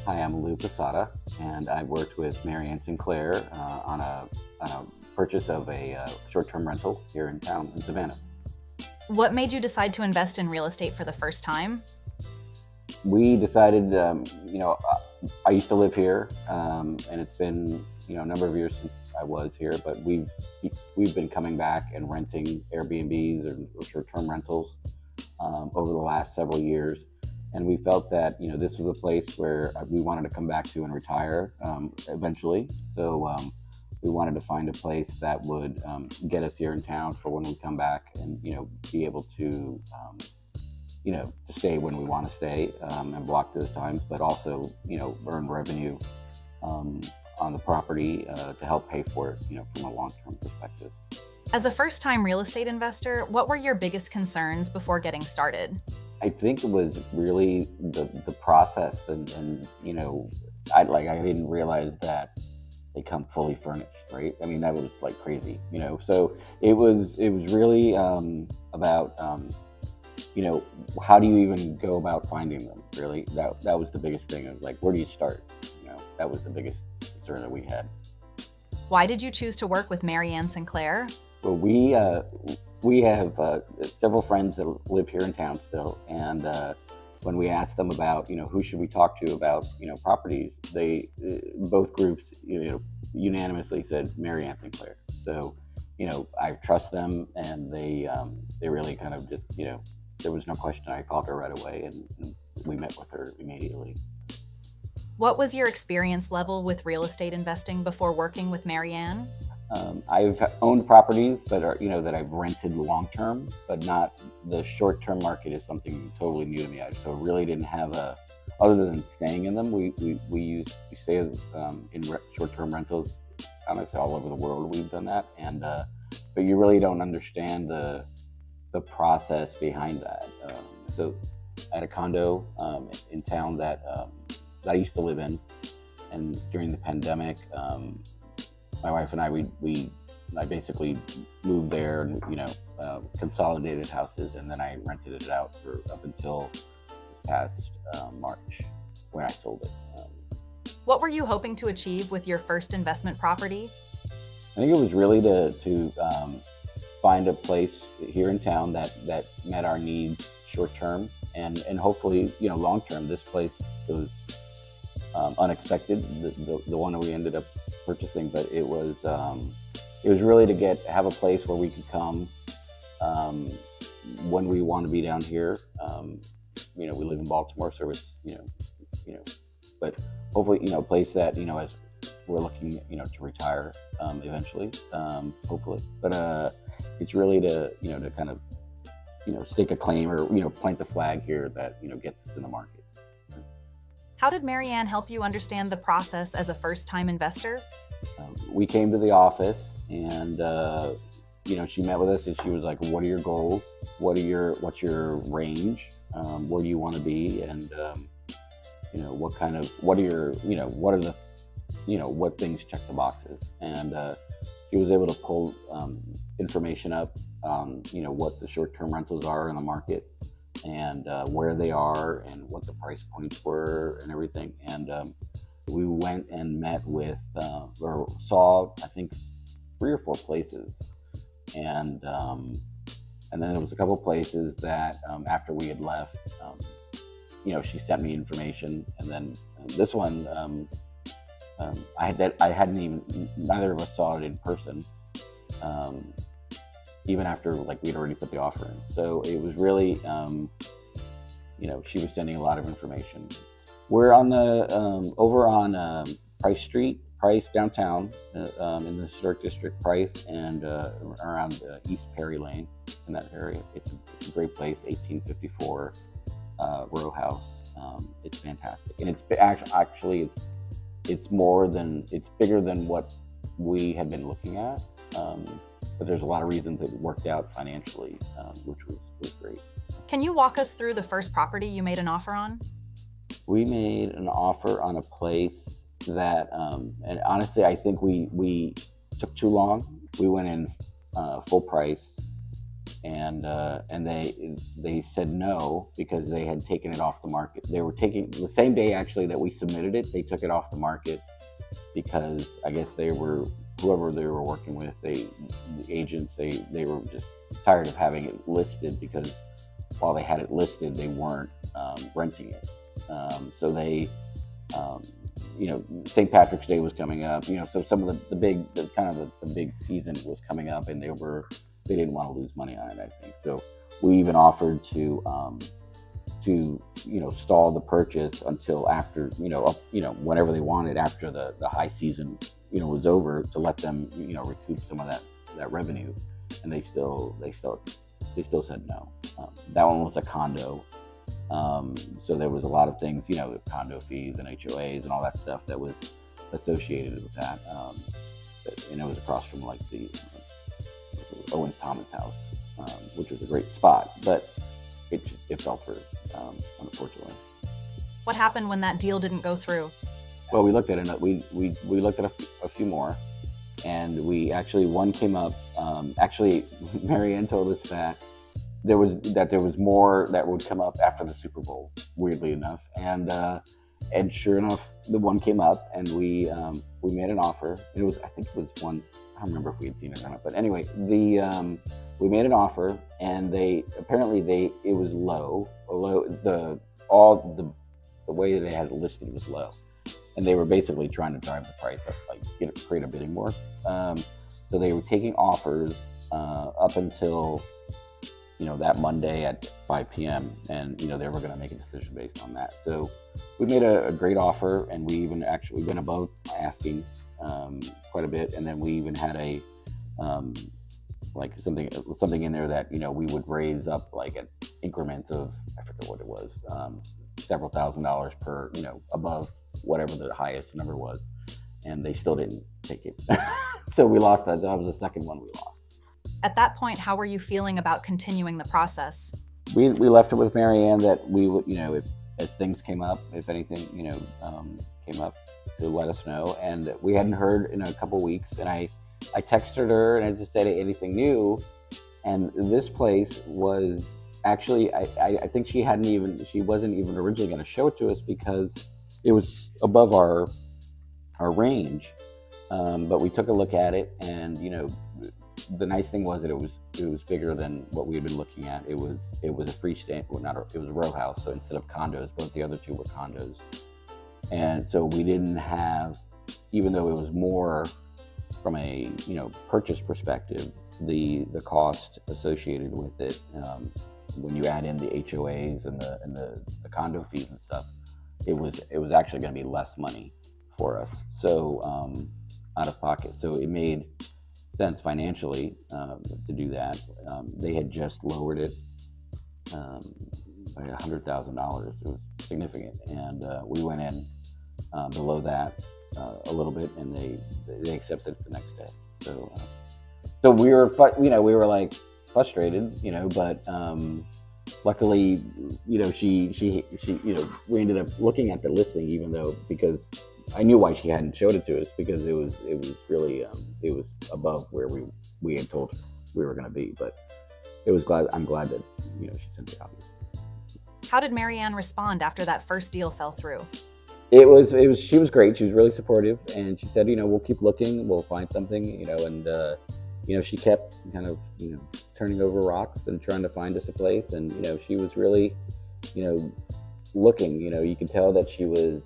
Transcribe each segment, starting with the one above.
Hi, I'm Lou Posada, and I've worked with Maryanne Sinclair on a purchase of a short-term rental here in town in Savannah. What made you decide to invest in real estate for the first time? We decided, I used to live here, and it's been a number of years since I was here, but we've been coming back and renting Airbnbs or short-term rentals over the last several years. And we felt that this was a place where we wanted to come back to and retire eventually. So we wanted to find a place that would get us here in town for when we come back, and be able to stay when we want to stay and block those times, but also earn revenue um, on the property to help pay for it, from a long-term perspective. As a first time real estate investor, what were your biggest concerns before getting started? I think it was really the process, and I didn't realize that they come fully furnished, right? I mean, that was like crazy, So it was really about you know how do you even go about finding them? Really, that was the biggest thing. Of like, where do you start? That was the biggest concern that we had. Why did you choose to work with Maryanne Sinclair? Well, we have several friends that live here in town still, and when we asked them about who should we talk to about properties, they both groups unanimously said Maryanne Sinclair. So I trust them, and they really kind of just there was no question. I called her right away, and we met with her immediately. What was your experience level with real estate investing before working with Maryanne? I've owned properties that are, that I've rented long term, but not the short term market is something totally new to me. I so really didn't have other than staying in them. We stay in short term rentals. Honestly, all over the world we've done that, and but you really don't understand the process behind that. So, I had a condo in town that I used to live in, and during the pandemic. My wife and I I basically moved there and consolidated houses, and then I rented it out for up until this past March when I sold it. What were you hoping to achieve with your first investment property? I think it was really to find a place here in town that met our needs short term, and hopefully long term. This place was unexpected. The one that we ended up purchasing, but it was really to have a place where we could come um, when we want to be down here. We live in Baltimore, so it's you know, but hopefully a place that as we're looking to retire eventually, hopefully. But it's really to kind of stake a claim or plant the flag here that gets us in the market. How did Maryanne help you understand the process as a first time investor? We came to the office, and she met with us, and she was like, "What are your goals? What's your range? Where do you want to be? And what are your what are the what things check the boxes?" And she was able to pull information up on what the short-term rentals are in the market, and where they are, and what the price points were, and everything. And we went and met with or saw, I think, three or four places, and and then there was a couple places that after we had left, she sent me information, and then this one, I hadn't even, neither of us saw it in person, um, even after like we'd already put the offer in. So it was really, she was sending a lot of information. We're on the over on Price Street, Price downtown, in the historic district, Price, and around East Perry Lane in that area. It's a great place, 1854 row house. It's fantastic, and actually it's bigger than what we had been looking at. But there's a lot of reasons it worked out financially, which was great. Can you walk us through the first property you made an offer on? We made an offer on a place that, and honestly, I think we took too long. We went in full price, and they said no because they had taken it off the market. They were taking the same day actually that we submitted it. They took it off the market because I guess they were whoever they were working with. The agents they were just tired of having it listed because while they had it listed, they weren't renting it. So they St. Patrick's Day was coming up, so some of the big, the big season was coming up, and they didn't want to lose money on it, I think. So we even offered to stall the purchase until after, whenever they wanted after the high season, was over, to let them, recoup some of that revenue, and they still said no. That one was a condo. So there was a lot of things, condo fees and HOAs and all that stuff that was associated with that. And it was across from like the Owens Thomas house, which was a great spot, but it fell through, unfortunately. What happened when that deal didn't go through? Well, we looked at it. We looked at a few more, and one came up. Actually, Maryanne told us that there was more that would come up after the Super Bowl, weirdly enough, and sure enough, the one came up, and we made an offer. I think it was one. I don't remember if we had seen it or not, but anyway, we made an offer, and it was low. The way they had it listed was low, and they were basically trying to drive the price up, like create a bidding war. So they were taking offers up until that Monday at 5 p.m. and they were going to make a decision based on that. So we made a great offer, and we even actually went above asking quite a bit, and then we even had a like something in there that we would raise up like at increments of, I forget what it was, several $1,000s per, above whatever the highest number was, and they still didn't take it. So we lost that. That was the second one we lost. At that point, how were you feeling about continuing the process? We left it with Maryanne that we would, if as things came up, if anything, came up, to let us know. And we hadn't heard in a couple weeks, and I texted her and I just said, anything new? And this place was actually, I think she wasn't even originally going to show it to us because it was above our range. But we took a look at it, and the nice thing was that it was bigger than what we had been looking at. It was a freestanding, it was a row house. So instead of condos, both the other two were condos. And so we didn't have, even though it was more from a purchase perspective, the cost associated with it, when you add in the HOAs and the condo fees and stuff, it was actually going to be less money for us. So out of pocket. So it made sense financially to do that. They had just lowered it by $100,000. It was significant, and we went in below that a little bit, and they accepted it the next day. So we were we were like frustrated, but luckily she we ended up looking at the listing, even though, because I knew why she hadn't showed it to us, because it was really it was above where we had told her we were going to be. But I'm glad that she sent it out. How did Maryanne respond after that first deal fell through? She was great. She was really supportive, and she said, we'll keep looking, we'll find something, and she kept kind of turning over rocks and trying to find us a place, and she was really looking. You could tell that she was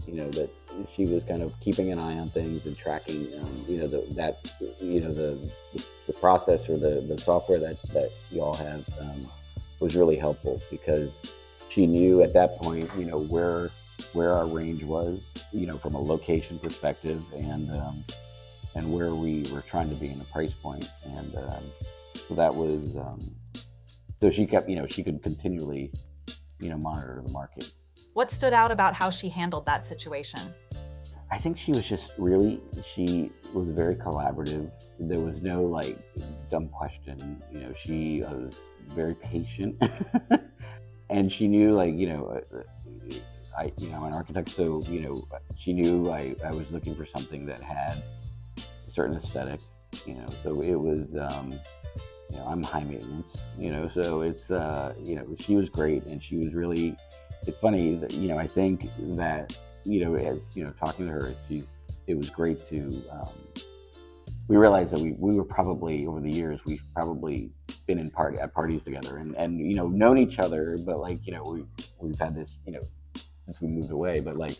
that she was kind of keeping an eye on things and tracking, the process, or the software that you all have was really helpful, because she knew at that point, where our range was, from a location perspective, and where we were trying to be in the price point, and so that was so she kept, she could continually, monitor the market. What stood out about how she handled that situation? I think she was very collaborative. There was no like dumb question. She was very patient, and she knew, like, I'm an architect, so she knew I was looking for something that had a certain aesthetic. So it was I'm high maintenance, so it's, she was great, and she was really, it's funny that, I think that, as, talking to her, it was great to, we realized that we were probably, over the years, we've probably been at parties together, and, known each other, but like, we've had this, since we moved away, but like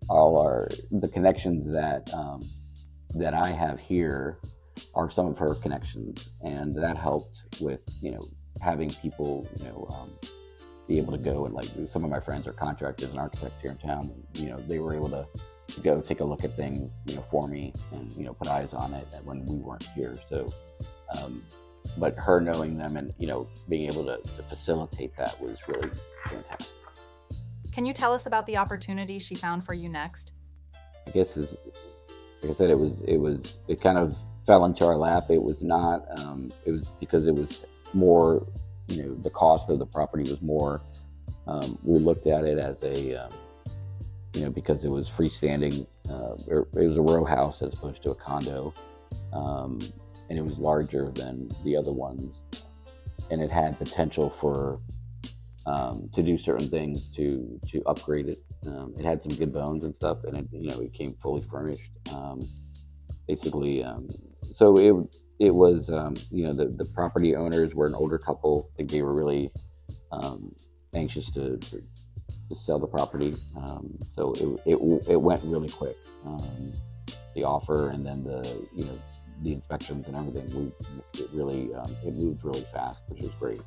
the connections that I have here are some of her connections, and that helped with, having people, be able to go, and like, some of my friends are contractors and architects here in town, and, they were able to go take a look at things, for me, and, put eyes on it when we weren't here. So, but her knowing them, and, being able to facilitate that was really fantastic. Can you tell us about the opportunity she found for you next? I guess is like I said, it kind of fell into our lap. It was not. It was because it was more. The cost of the property was more. We looked at it as a, because it was freestanding. It was a row house as opposed to a condo, um, and it was larger than the other ones, and it had potential for, to do certain things to upgrade it. It had some good bones and stuff, and it came fully furnished. Basically, so it was, the property owners were an older couple. I think they were really, anxious to sell the property. So it went really quick. The offer, and then the inspections and everything. It really, it moved really fast, which was great.